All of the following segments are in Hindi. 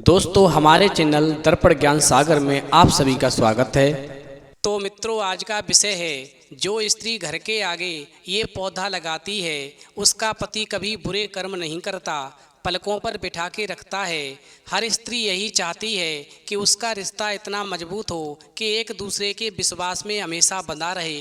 दोस्तों हमारे चैनल दर्पण ज्ञान सागर में आप सभी का स्वागत है। तो मित्रों, आज का विषय है जो स्त्री घर के आगे ये पौधा लगाती है उसका पति कभी बुरे कर्म नहीं करता, पलकों पर बिठा के रखता है। हर स्त्री यही चाहती है कि उसका रिश्ता इतना मजबूत हो कि एक दूसरे के विश्वास में हमेशा बंधा रहे,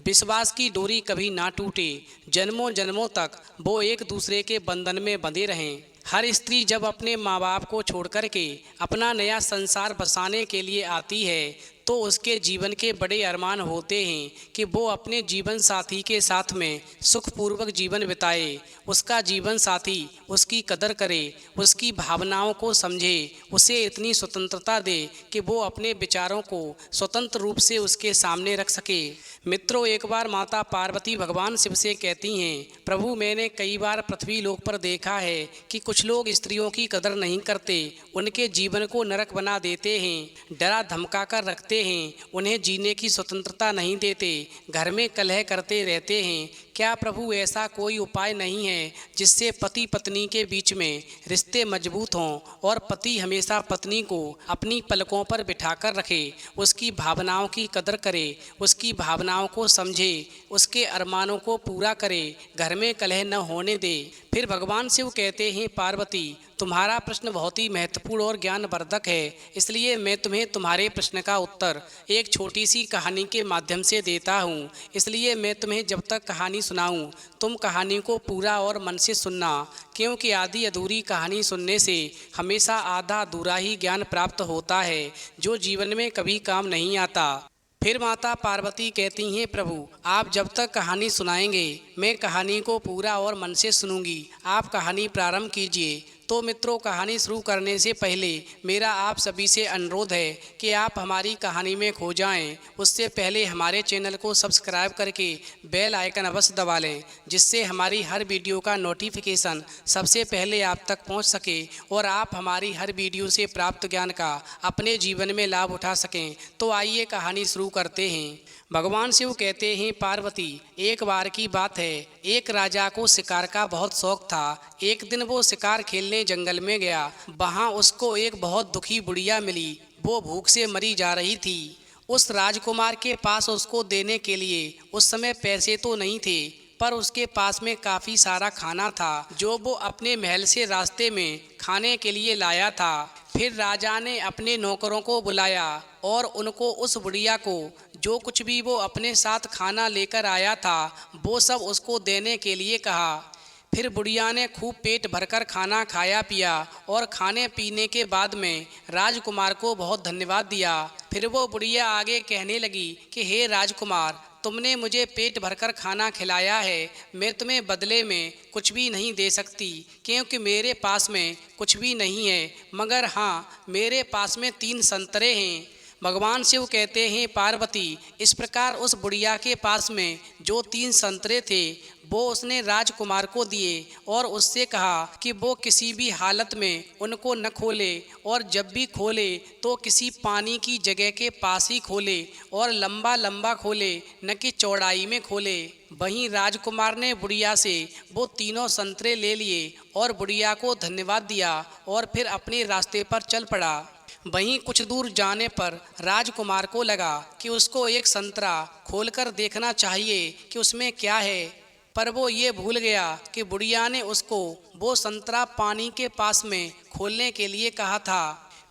विश्वास की डोरी कभी ना टूटे, जन्मों जन्मों तक वो एक दूसरे के बंधन में बंधे रहें। हर स्त्री जब अपने माँ बाप को छोड़ कर के अपना नया संसार बसाने के लिए आती है तो उसके जीवन के बड़े अरमान होते हैं कि वो अपने जीवन साथी के साथ में सुखपूर्वक जीवन बिताए, उसका जीवन साथी उसकी कदर करे, उसकी भावनाओं को समझे, उसे इतनी स्वतंत्रता दे कि वो अपने विचारों को स्वतंत्र रूप से उसके सामने रख सके। मित्रों, एक बार माता पार्वती भगवान शिव से कहती हैं, प्रभु मैंने कई बार पृथ्वी लोक पर देखा है कि कुछ लोग स्त्रियों की कदर नहीं करते, उनके जीवन को नरक बना देते हैं, डरा धमका कर रखते हैं, उन्हें जीने की स्वतंत्रता नहीं देते, घर में कलह करते रहते हैं। क्या प्रभु ऐसा कोई उपाय नहीं है जिससे पति पत्नी के बीच में रिश्ते मजबूत हों और पति हमेशा पत्नी को अपनी पलकों पर बिठाकर रखे, उसकी भावनाओं की कदर करे, उसकी भावनाओं को समझे, उसके अरमानों को पूरा करे, घर में कलह न होने दे। फिर भगवान शिव कहते हैं, पार्वती तुम्हारा प्रश्न बहुत ही महत्वपूर्ण और ज्ञानवर्धक है, इसलिए मैं तुम्हें तुम्हारे प्रश्न का उत्तर एक छोटी सी कहानी के माध्यम से देता हूँ। इसलिए मैं तुम्हें जब तक कहानी सुनाऊँ तुम कहानी को पूरा और मन से सुनना, क्योंकि आधी अधूरी कहानी सुनने से हमेशा आधा अधूरा ही ज्ञान प्राप्त होता है जो जीवन में कभी काम नहीं आता। फिर माता पार्वती कहती हैं, प्रभु आप जब तक कहानी सुनाएंगे मैं कहानी को पूरा और मन से सुनूंगी, आप कहानी प्रारंभ कीजिए। तो मित्रों, कहानी शुरू करने से पहले मेरा आप सभी से अनुरोध है कि आप हमारी कहानी में खो जाएं। उससे पहले हमारे चैनल को सब्सक्राइब करके बेल आइकन अवश्य दबा लें, जिससे हमारी हर वीडियो का नोटिफिकेशन सबसे पहले आप तक पहुंच सके और आप हमारी हर वीडियो से प्राप्त ज्ञान का अपने जीवन में लाभ उठा सकें। तो आइए कहानी शुरू करते हैं। भगवान शिव कहते हैं, पार्वती एक बार की बात है, एक राजा को शिकार का बहुत शौक था। एक दिन वो शिकार खेलने जंगल में गया। वहाँ उसको एक बहुत दुखी बुढ़िया मिली, वो भूख से मरी जा रही थी। उस राजकुमार के पास उसको देने के लिए उस समय पैसे तो नहीं थे, पर उसके पास में काफ़ी सारा खाना था जो वो अपने महल से रास्ते में खाने के लिए लाया था। फिर राजा ने अपने नौकरों को बुलाया और उनको उस बुढ़िया को जो कुछ भी वो अपने साथ खाना लेकर आया था वो सब उसको देने के लिए कहा। फिर बुढ़िया ने खूब पेट भरकर खाना खाया पिया और खाने पीने के बाद में राजकुमार को बहुत धन्यवाद दिया। फिर वो बुढ़िया आगे कहने लगी कि हे राजकुमार, तुमने मुझे पेट भरकर खाना खिलाया है, मैं तुम्हें बदले में कुछ भी नहीं दे सकती, क्योंकि मेरे पास में कुछ भी नहीं है, मगर हाँ मेरे पास में 3 संतरे हैं। भगवान शिव कहते हैं, पार्वती इस प्रकार उस बुढ़िया के पास में जो 3 संतरे थे वो उसने राजकुमार को दिए और उससे कहा कि वो किसी भी हालत में उनको न खोले और जब भी खोले तो किसी पानी की जगह के पास ही खोले और लंबा लंबा खोले, न कि चौड़ाई में खोले। वहीं राजकुमार ने बुढ़िया से वो 3 संतरे ले लिए और बुढ़िया को धन्यवाद दिया और फिर अपने रास्ते पर चल पड़ा। वहीं कुछ दूर जाने पर राजकुमार को लगा कि उसको एक संतरा खोलकर देखना चाहिए कि उसमें क्या है, पर वो ये भूल गया कि बुढ़िया ने उसको वो संतरा पानी के पास में खोलने के लिए कहा था।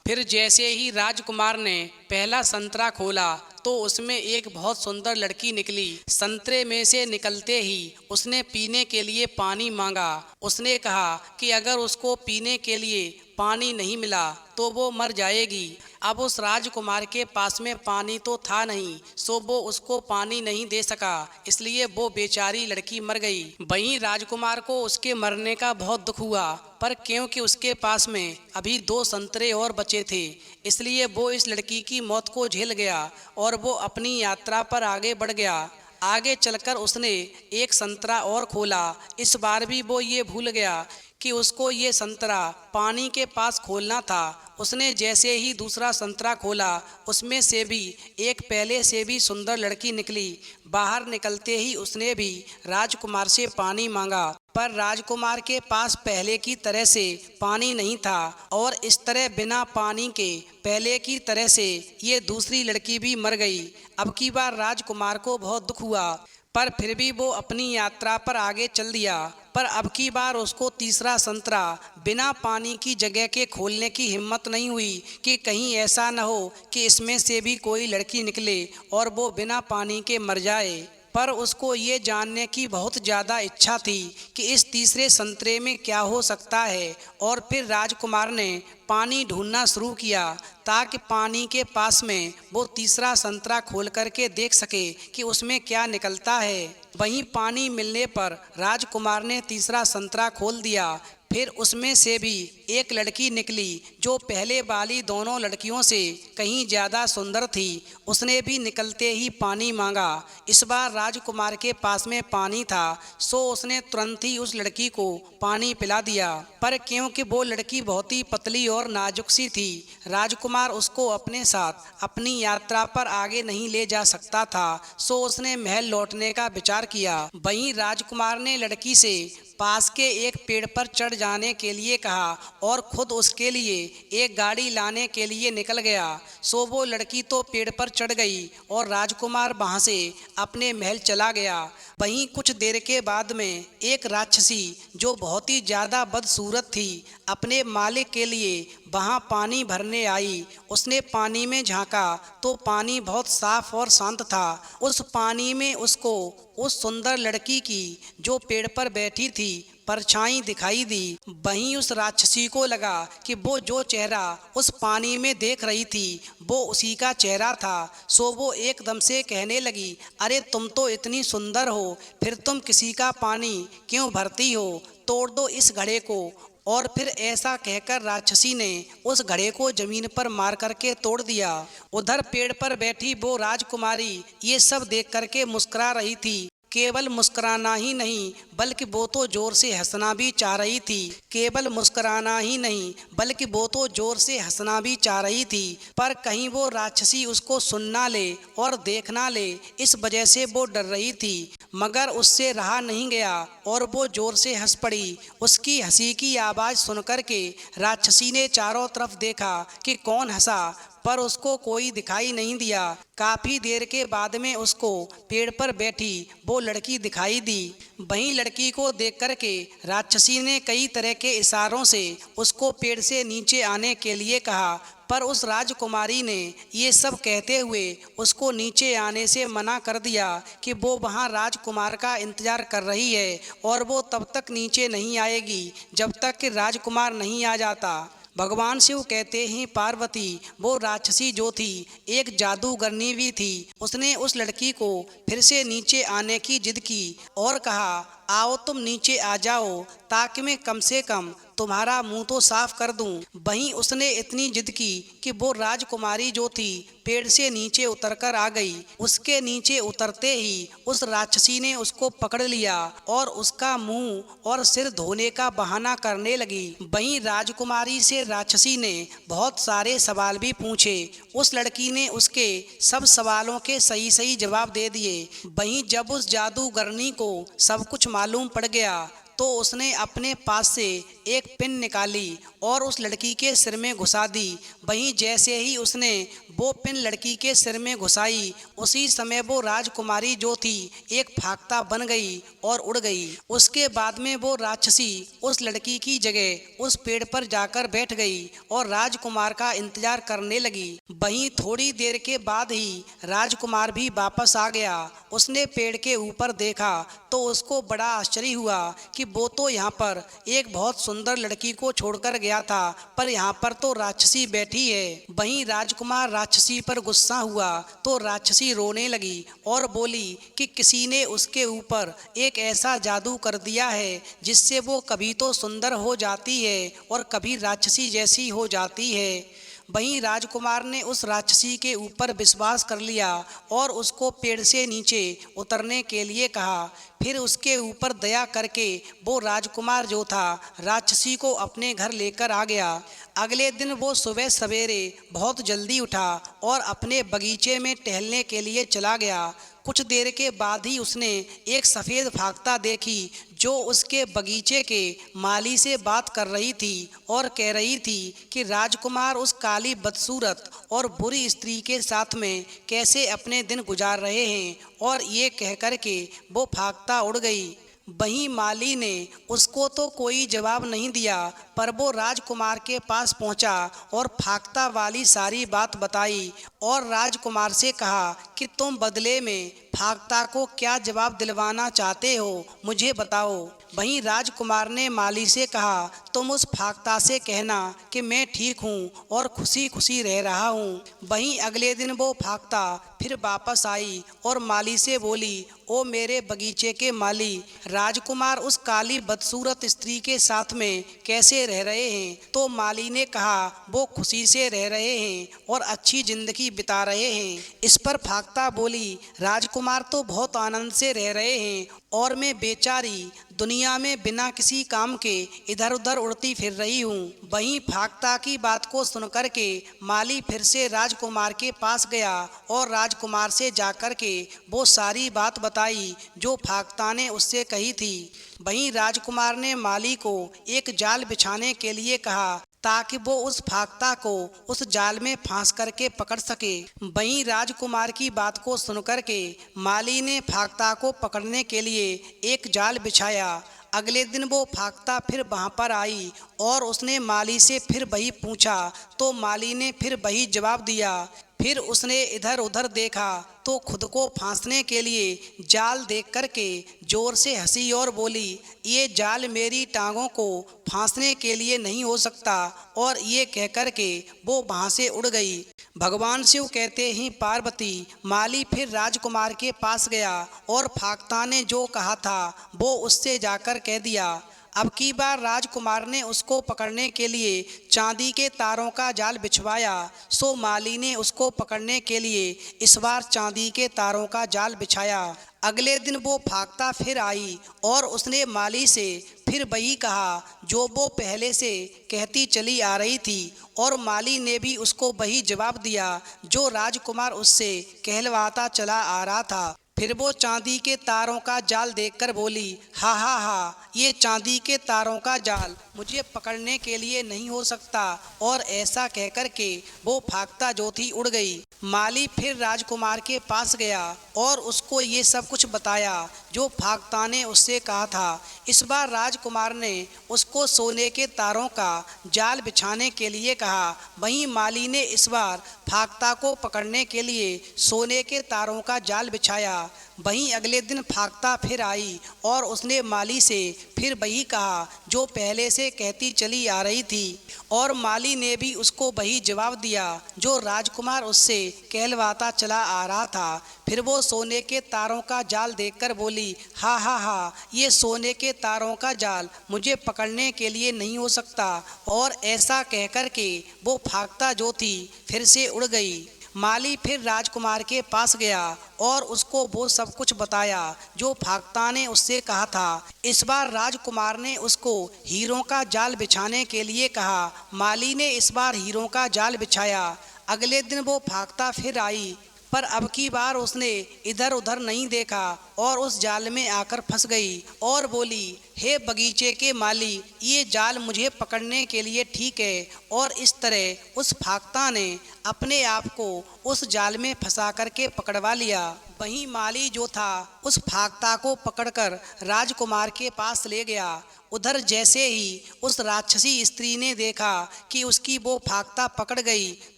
फिर जैसे ही राजकुमार ने पहला संतरा खोला तो उसमें एक बहुत सुंदर लड़की निकली। संतरे में से निकलते ही उसने पीने के लिए पानी मांगा। उसने कहा कि अगर उसको पीने के लिए पानी नहीं मिला तो वो मर जाएगी। अब उस राजकुमार के पास में पानी तो था नहीं, सो वो उसको पानी नहीं दे सका, इसलिए वो बेचारी लड़की मर गई। वहीं राजकुमार को उसके मरने का बहुत दुख हुआ, पर क्योंकि उसके पास में अभी 2 संतरे और बचे थे, इसलिए वो इस लड़की की मौत को झेल गया और वो अपनी यात्रा पर आगे बढ़ गया। आगे चलकर उसने एक संतरा और खोला। इस बार भी वो ये भूल गया कि उसको ये संतरा पानी के पास खोलना था। उसने जैसे ही दूसरा संतरा खोला उसमें से भी एक पहले से भी सुंदर लड़की निकली। बाहर निकलते ही उसने भी राजकुमार से पानी मांगा। पर राजकुमार के पास पहले की तरह से पानी नहीं था और इस तरह बिना पानी के पहले की तरह से ये दूसरी लड़की भी मर गई। अब की बार राजकुमार को बहुत दुख हुआ, पर फिर भी वो अपनी यात्रा पर आगे चल दिया। पर अब की बार उसको तीसरा संतरा बिना पानी की जगह के खोलने की हिम्मत नहीं हुई कि कहीं ऐसा न हो कि इसमें से भी कोई लड़की निकले और वो बिना पानी के मर जाए। पर उसको ये जानने की बहुत ज़्यादा इच्छा थी कि इस तीसरे संतरे में क्या हो सकता है। और फिर राजकुमार ने पानी ढूंढना शुरू किया ताकि पानी के पास में वो तीसरा संतरा खोल करके देख सके कि उसमें क्या निकलता है। वहीं पानी मिलने पर राजकुमार ने तीसरा संतरा खोल दिया। फिर उसमें से भी एक लड़की निकली जो पहले वाली दोनों लड़कियों से कहीं ज़्यादा सुंदर थी। उसने भी निकलते ही पानी मांगा। इस बार राजकुमार के पास में पानी था, सो उसने तुरंत ही उस लड़की को पानी पिला दिया। पर क्योंकि वो लड़की बहुत ही पतली और नाजुक सी थी, राजकुमार उसको अपने साथ अपनी यात्रा पर आगे नहीं ले जा सकता था, सो उसने महल लौटने का विचार किया। वहीं राजकुमार ने लड़की से पास के एक पेड़ पर चढ़ जाने के लिए कहा और खुद उसके लिए एक गाड़ी लाने के लिए निकल गया। सो वो लड़की तो पेड़ पर चढ़ गई और राजकुमार वहाँ से अपने महल चला गया। वहीं कुछ देर के बाद में एक राक्षसी जो बहुत ही ज़्यादा बदसूरत थी अपने मालिक के लिए वहाँ पानी भरने आई। उसने पानी में झांका तो पानी बहुत साफ और शांत था। उस पानी में उसको उस सुंदर लड़की की जो पेड़ पर बैठी थी परछाई दिखाई दी। वहीं उस राक्षसी को लगा कि वो जो चेहरा उस पानी में देख रही थी वो उसी का चेहरा था। सो वो एकदम से कहने लगी, अरे तुम तो इतनी सुंदर हो, फिर तुम किसी का पानी क्यों भरती हो? तोड़ दो इस घड़े को। और फिर ऐसा कहकर राक्षसी ने उस घड़े को जमीन पर मार करके तोड़ दिया। उधर पेड़ पर बैठी वो राजकुमारी ये सब देख करके मुस्कुरा रही थी। केवल मुस्कुराना ही नहीं बल्कि वो तो जोर से हंसना भी चाह रही थी। केवल मुस्कुराना ही नहीं बल्कि वो तो जोर से हंसना भी चाह रही थी। पर कहीं वो राक्षसी उसको सुन ना ले और देख ना ले, इस वजह से वो डर रही थी। मगर उससे रहा नहीं गया और वो जोर से हंस पड़ी। उसकी हंसी की आवाज़ सुनकर के राक्षसी ने चारों तरफ देखा कि कौन हंसा, पर उसको कोई दिखाई नहीं दिया। काफ़ी देर के बाद में उसको पेड़ पर बैठी वो लड़की दिखाई दी। वहीं लड़की को देख करके राक्षसी ने कई तरह के इशारों से उसको पेड़ से नीचे आने के लिए कहा, पर उस राजकुमारी ने ये सब कहते हुए उसको नीचे आने से मना कर दिया कि वो वहाँ राजकुमार का इंतजार कर रही है और वो तब तक नीचे नहीं आएगी जब तक कि राजकुमार नहीं आ जाता। भगवान शिव कहते हैं पार्वती वो राक्षसी जो थी एक जादूगरनी भी थी। उसने उस लड़की को फिर से नीचे आने की जिद की और कहा, आओ तुम नीचे आ जाओ ताकि मैं कम से कम तुम्हारा मुंह तो साफ कर दूं। वहीं उसने इतनी जिद की कि वो राजकुमारी जो थी पेड़ से नीचे उतरकर आ गई। उसके नीचे उतरते ही उस राक्षसी ने उसको पकड़ लिया और उसका मुंह और सिर धोने का बहाना करने लगी। वहीं राजकुमारी से राक्षसी ने बहुत सारे सवाल भी पूछे। उस लड़की ने उसके सब सवालों के सही सही जवाब दे दिए। वहीं जब उस जादूगरनी को सब कुछ मालूम पड़ गया तो उसने अपने पास से एक पिन निकाली और उस लड़की के सिर में घुसा दी। वहीं जैसे ही उसने वो पिन लड़की के सिर में घुसाई उसी समय वो राजकुमारी जो थी एक फाख्ता बन गई और उड़ गई। उसके बाद में वो राक्षसी उस लड़की की जगह उस पेड़ पर जाकर बैठ गई और राजकुमार का इंतजार करने लगी। वहीं थोड़ी देर के बाद ही राजकुमार भी वापस आ गया। उसने पेड़ के ऊपर देखा तो उसको बड़ा आश्चर्य हुआ कि वो तो यहाँ पर एक बहुत सुंदर लड़की को छोड़कर गया था, पर यहाँ पर तो राक्षसी बैठी है। वहीं राजकुमार राक्षसी पर गुस्सा हुआ तो राक्षसी रोने लगी और बोली कि किसी ने उसके ऊपर एक ऐसा जादू कर दिया है जिससे वो कभी तो सुंदर हो जाती है और कभी राक्षसी जैसी हो जाती है। वहीं राजकुमार ने उस राक्षसी के ऊपर विश्वास कर लिया और उसको पेड़ से नीचे उतरने के लिए कहा। फिर उसके ऊपर दया करके वो राजकुमार जो था राक्षसी को अपने घर लेकर आ गया। अगले दिन वो सुबह सवेरे बहुत जल्दी उठा और अपने बगीचे में टहलने के लिए चला गया। कुछ देर के बाद ही उसने एक सफ़ेद फाख्ता देखी जो उसके बगीचे के माली से बात कर रही थी और कह रही थी कि राजकुमार उस काली बदसूरत और बुरी स्त्री के साथ में कैसे अपने दिन गुजार रहे हैं, और ये कह कर के वो भागता उड़ गई। वहीं माली ने उसको तो कोई जवाब नहीं दिया, पर वो राजकुमार के पास पहुंचा और फाख्ता वाली सारी बात बताई और राजकुमार से कहा कि तुम बदले में फाख्ता को क्या जवाब दिलवाना चाहते हो, मुझे बताओ। वहीं राजकुमार ने माली से कहा, तुम उस फाख्ता से कहना कि मैं ठीक हूँ और खुशी खुशी रह रहा हूँ। वहीं अगले दिन वो फाख्ता फिर वापस आई और माली से बोली, ओ मेरे बगीचे के माली, राजकुमार उस काली बदसूरत स्त्री के साथ में कैसे रह रहे हैं? तो माली ने कहा, वो खुशी से रह रहे हैं और अच्छी जिंदगी बिता रहे हैं। इस पर फाख्ता बोली, राजकुमार तो बहुत आनंद से रह रहे हैं और मैं बेचारी दुनिया में बिना किसी काम के इधर उधर उड़ती फिर रही हूँ। वहीं फाख्ता की बात को सुनकर के माली फिर से राजकुमार के पास गया और राजकुमार से जाकर के वो सारी बात बताई जो फाख्ता ने उससे कही थी। वहीं राजकुमार ने माली को एक जाल बिछाने के लिए कहा ताकि वो उस फाख्ता को उस जाल में फांस करके पकड़ सके। वहीं राजकुमार की बात को सुनकर के माली ने फाख्ता को पकड़ने के लिए एक जाल बिछाया। अगले दिन वो फाख्ता फिर वहाँ पर आई और उसने माली से फिर वही पूछा, तो माली ने फिर वही जवाब दिया। फिर उसने इधर उधर देखा तो खुद को फांसने के लिए जाल देख करके जोर से हंसी और बोली, ये जाल मेरी टांगों को फांसने के लिए नहीं हो सकता। और ये कह कर के वो वहाँ से उड़ गई। भगवान शिव कहते ही पार्वती माली फिर राजकुमार के पास गया और फाख्ता ने जो कहा था वो उससे जाकर कह दिया। अब की बार राजकुमार ने उसको पकड़ने के लिए चांदी के तारों का जाल बिछवाया। सो माली ने उसको पकड़ने के लिए इस बार चांदी के तारों का जाल बिछाया। अगले दिन वो फाख्ता फिर आई और उसने माली से फिर वही कहा जो वो पहले से कहती चली आ रही थी, और माली ने भी उसको वही जवाब दिया जो राजकुमार उससे कहलवाता चला आ रहा था। फिर वो चांदी के तारों का जाल देखकर बोली, हा हा हा, ये चांदी के तारों का जाल मुझे पकड़ने के लिए नहीं हो सकता। और ऐसा कहकर के वो फाख्ता जो थी उड़ गई। माली फिर राजकुमार के पास गया और उसको ये सब कुछ बताया जो फाख्ता ने उससे कहा था। इस बार राजकुमार ने उसको सोने के तारों का जाल बिछाने के लिए कहा। वहीं माली ने इस बार फाख्ता को पकड़ने के लिए सोने के तारों का जाल बिछाया। वहीं अगले दिन फाख्ता फिर आई और उसने माली से फिर वही कहा जो पहले से कहती चली आ रही थी, और माली ने भी उसको वही जवाब दिया जो राजकुमार उससे कहलवाता चला आ रहा था। फिर वो सोने के तारों का जाल देखकर बोली, हा हा हा, ये सोने के तारों का जाल मुझे पकड़ने के लिए नहीं हो सकता। और ऐसा कहकर के वो फाख्ता जो थी फिर से उड़ गई। माली फिर राजकुमार के पास गया और उसको वो सब कुछ बताया जो फाख्ता ने उससे कहा था। इस बार राजकुमार ने उसको हीरों का जाल बिछाने के लिए कहा। माली ने इस बार हीरों का जाल बिछाया। अगले दिन वो फाख्ता फिर आई, पर अब की बार उसने इधर उधर नहीं देखा और उस जाल में आकर फंस गई और बोली, हे बगीचे के माली, ये जाल मुझे पकड़ने के लिए ठीक है। और इस तरह उस फाख्ता ने अपने आप को उस जाल में फंसा करके पकड़वा लिया। वहीं माली जो था उस फाख्ता को पकड़कर राजकुमार के पास ले गया। उधर जैसे ही उस राक्षसी स्त्री ने देखा कि उसकी वो फाख्ता पकड़ गई,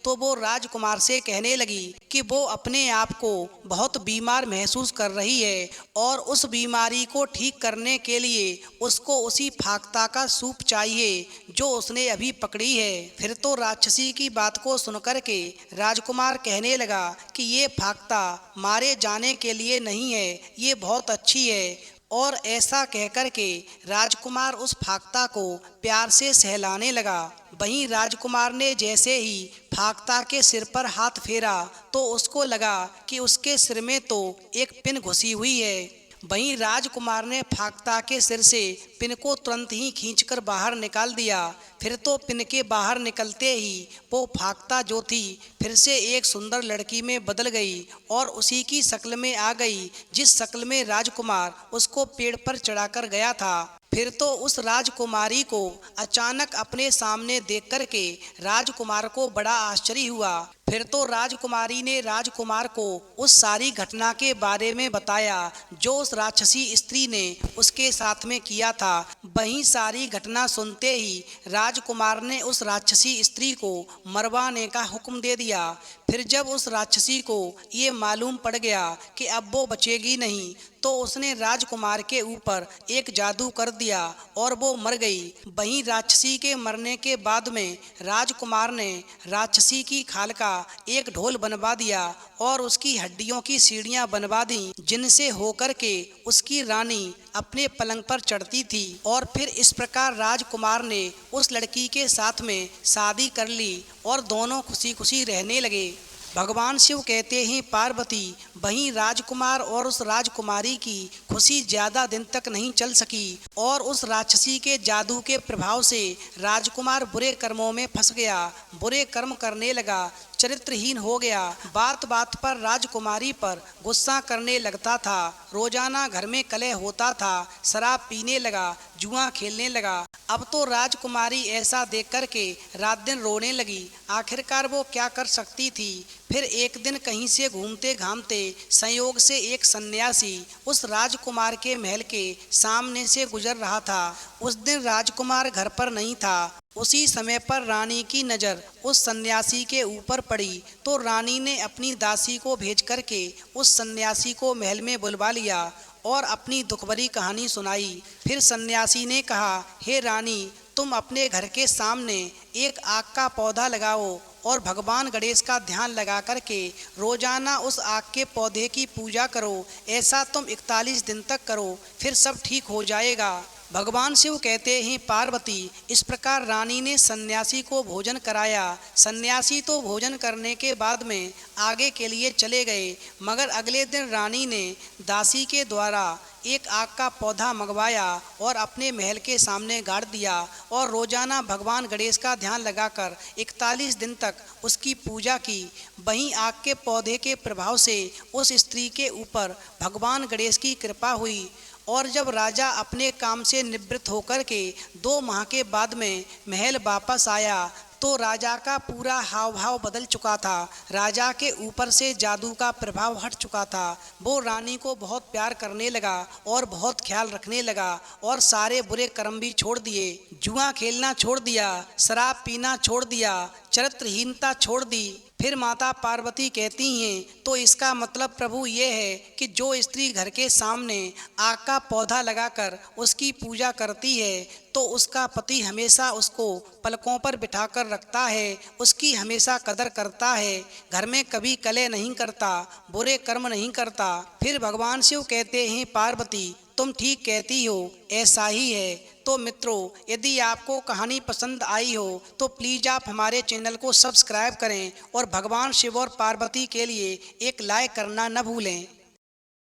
तो वो राजकुमार से कहने लगी कि वो अपने आप को बहुत बीमार महसूस कर रही है और उस बीमारी को ठीक करने के लिए उसको उसी फाख्ता का सूप चाहिए जो उसने अभी पकड़ी है। फिर तो राक्षसी की बात को सुनकर के राजकुमार कहने लगा कि ये फाख्ता मारे जाने के लिए नहीं है, ये बहुत अच्छी है। और ऐसा कहकर के राजकुमार उस फाख्ता को प्यार से सहलाने लगा। वहीं राजकुमार ने जैसे ही फाख्ता के सिर पर हाथ फेरा तो उसको लगा कि उसके सिर में तो एक पिन घुसी हुई है। वहीं राजकुमार ने फाख्ता के सिर से पिन को तुरंत ही खींचकर बाहर निकाल दिया। फिर तो पिन के बाहर निकलते ही वो फाख्ता जो थी फिर से एक सुंदर लड़की में बदल गई और उसी की शक्ल में आ गई जिस शक्ल में राजकुमार उसको पेड़ पर चढ़ाकर गया था। फिर तो उस राजकुमारी को अचानक अपने सामने देख करके राजकुमार को बड़ा आश्चर्य हुआ। फिर तो राजकुमारी ने राजकुमार को उस सारी घटना के बारे में बताया जो उस राक्षसी स्त्री ने उसके साथ में किया था। वहीं सारी घटना सुनते ही राजकुमार ने उस राक्षसी स्त्री को मरवाने का हुक्म दे दिया। फिर जब उस राक्षसी को ये मालूम पड़ गया कि अब वो बचेगी नहीं तो उसने राजकुमार के ऊपर एक जादू कर दिया और वो मर गई। वहीं राक्षसी के मरने के बाद में राजकुमार ने राक्षसी की खाल का एक ढोल बनवा दिया और उसकी हड्डियों की सीढ़ियां बनवा दी जिनसे होकर के उसकी रानी अपने पलंग पर चढ़ती थी। और फिर इस प्रकार राजकुमार ने उस लड़की के साथ में शादी कर ली और दोनों खुशी खुशी रहने लगे। भगवान शिव कहते हैं पार्वती, वहीं राजकुमार और उस राजकुमारी की खुशी ज़्यादा दिन तक नहीं चल सकी और उस राक्षसी के जादू के प्रभाव से राजकुमार बुरे कर्मों में फंस गया, बुरे कर्म करने लगा, चरित्रहीन हो गया। बात बात पर राजकुमारी पर गुस्सा करने लगता था, रोजाना घर में कलह होता था, शराब पीने लगा, जुआ खेलने लगा। अब तो राजकुमारी ऐसा देख कर के रात दिन रोने लगी। आखिरकार वो क्या कर सकती थी। फिर एक दिन कहीं से घूमते घामते संयोग से एक सन्यासी उस राजकुमार के महल के सामने से गुजर रहा था। उस दिन राजकुमार घर पर नहीं था। उसी समय पर रानी की नज़र उस सन्यासी के ऊपर पड़ी तो रानी ने अपनी दासी को भेज करके उस सन्यासी को महल में बुलवा लिया और अपनी दुखभरी कहानी सुनाई। फिर सन्यासी ने कहा, हे रानी, तुम अपने घर के सामने एक आग का पौधा लगाओ और भगवान गणेश का ध्यान लगा करके रोजाना उस आग के पौधे की पूजा करो। ऐसा तुम 41 दिन तक करो, फिर सब ठीक हो जाएगा। भगवान शिव कहते हैं पार्वती, इस प्रकार रानी ने सन्यासी को भोजन कराया। सन्यासी तो भोजन करने के बाद में आगे के लिए चले गए, मगर अगले दिन रानी ने दासी के द्वारा एक आग का पौधा मंगवाया और अपने महल के सामने गाड़ दिया और रोजाना भगवान गणेश का ध्यान लगाकर 41 दिन तक उसकी पूजा की। वहीं आग के पौधे के प्रभाव से उस स्त्री के ऊपर भगवान गणेश की कृपा हुई और जब राजा अपने काम से निवृत्त होकर के 2 माह के बाद में महल वापस आया तो राजा का पूरा हाव भाव बदल चुका था। राजा के ऊपर से जादू का प्रभाव हट चुका था। वो रानी को बहुत प्यार करने लगा और बहुत ख्याल रखने लगा और सारे बुरे कर्म भी छोड़ दिए। जुआ खेलना छोड़ दिया, शराब पीना छोड़ दिया, चरित्रहीनता छोड़ दी। फिर माता पार्वती कहती हैं, तो इसका मतलब प्रभु ये है कि जो स्त्री घर के सामने आग का पौधा लगाकर उसकी पूजा करती है तो उसका पति हमेशा उसको पलकों पर बिठाकर रखता है, उसकी हमेशा कदर करता है, घर में कभी कलह नहीं करता, बुरे कर्म नहीं करता। फिर भगवान शिव कहते हैं पार्वती, तुम ठीक कहती हो, ऐसा ही है। तो मित्रों, यदि आपको कहानी पसंद आई हो तो प्लीज़ आप हमारे चैनल को सब्सक्राइब करें और भगवान शिव और पार्वती के लिए एक लाइक करना न भूलें।